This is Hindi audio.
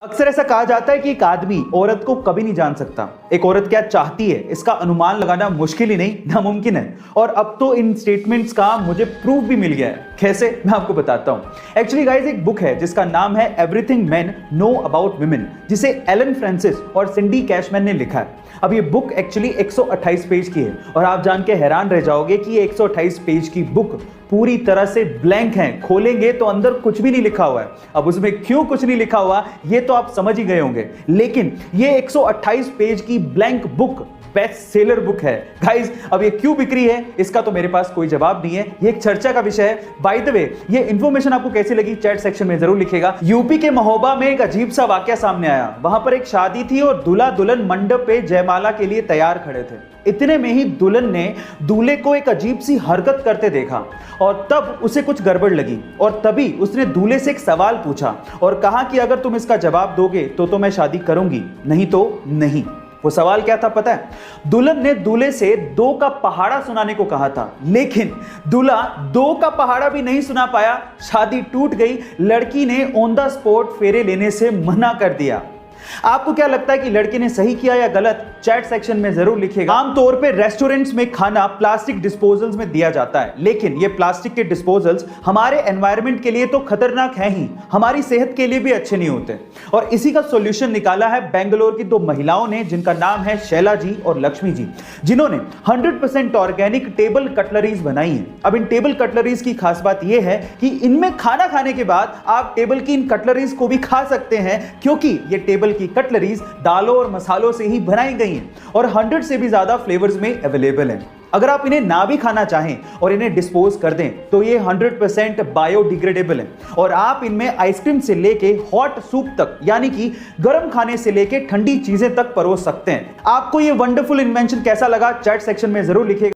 अक्सर ऐसा कहा जाता है कि एक आदमी औरत को कभी नहीं जान सकता। एक औरत क्या चाहती है इसका अनुमान लगाना मुश्किल ही नहीं नामुमकिन है। और अब तो इन स्टेटमेंट्स का मुझे प्रूफ भी मिल गया है। कैसे, मैं आपको बताता हूं। एक्चुअली गाइस, एक बुक है जिसका नाम है everything main know about women, जिसे एलन फ्रांसिस और सिंडी कैशमैन ने लिखा है। अब ये बुक एक्चुअली 128 पेज की है और आप जान के हैरान रह जाओगे कि ये 128 पेज की बुक पूरी तरह से ब्लैंक है। खोलेंगे तो अंदर कुछ भी नहीं लिखा हुआ है। अब उसमें क्यों कुछ नहीं लिखा हुआ ये तो आप समझ ही गए होंगे, लेकिन ये 128 पेज की blank book best seller book है गाइस। अब ये क्यों बिक्री है इसका तो मेरे पास कोई जवाब नहीं है, ये एक चर्चा का विषय है। बाय द वे, ये इंफॉर्मेशन आपको कैसी लगी चैट सेक्शन में जरूर लिखिएगा। यूपी के महोबा में एक अजीब सा वाकया सामने आया। वहां पर एक शादी थी और दूल्हा दुल्हन मंडप पे जयमाला के लिए तैयार खड़े थे। इतने में ही दुल्हन ने दूल्हे को एक अजीब सी हरकत करते देखा और तब उसे कुछ गड़बड़ लगी और तभी उसने दूल्हे से एक सवाल पूछा और कहा कि अगर तुम इसका जवाब दोगे तो मैं शादी करूंगी, नहीं तो नहीं। वो सवाल क्या था पता है? दुल्हन ने दूल्हे से 2 का पहाड़ा सुनाने को कहा था, लेकिन दूल्हा 2 का पहाड़ा भी नहीं सुना पाया। शादी टूट गई। लड़की ने ऑन द स्पॉट फेरे लेने से मना कर दिया। आपको क्या लगता है कि लड़के ने सही किया या गलत? चैट सेक्शन में जरूर लिखिएगा। आमतौर पे रेस्टोरेंट्स में खाना प्लास्टिक डिस्पोजल्स में दिया जाता है, लेकिन ये प्लास्टिक के डिस्पोजल्स हमारे एनवायरनमेंट के लिए तो खतरनाक है ही, हमारी सेहत के लिए भी अच्छे नहीं होते। और इसी का सॉल्यूशन निकाला है बेंगलोर की 2 महिलाओं ने, जिनका नाम है शैला जी और लक्ष्मी जी, जिन्होंने 100% ऑर्गेनिक टेबल कटलरीज बनाई है। अब इन टेबल कटलरीज की खास बात यह है कि इनमें खाना खाने के बाद आप टेबल की इन कटलरीज को भी खा सकते हैं, क्योंकि ये टेबल की कटलरीज दालों और मसालों से ही बनाई गई हैं और 100 से भी ज्यादा फ्लेवर्स में अवेलेबल हैं। अगर आप इन्हें ना भी खाना चाहें और इन्हें डिस्पोज कर दें तो ये 100% बायोडिग्रेडेबल है और आप इनमें आइसक्रीम से लेके हॉट सूप तक, यानी कि गर्म खाने से लेके ठंडी चीजें तक परोस सकते हैं। आपको ये वंडरफुल इन्वेंशन कैसा लगा चैट सेक्शन में जरूर लिखिएगा।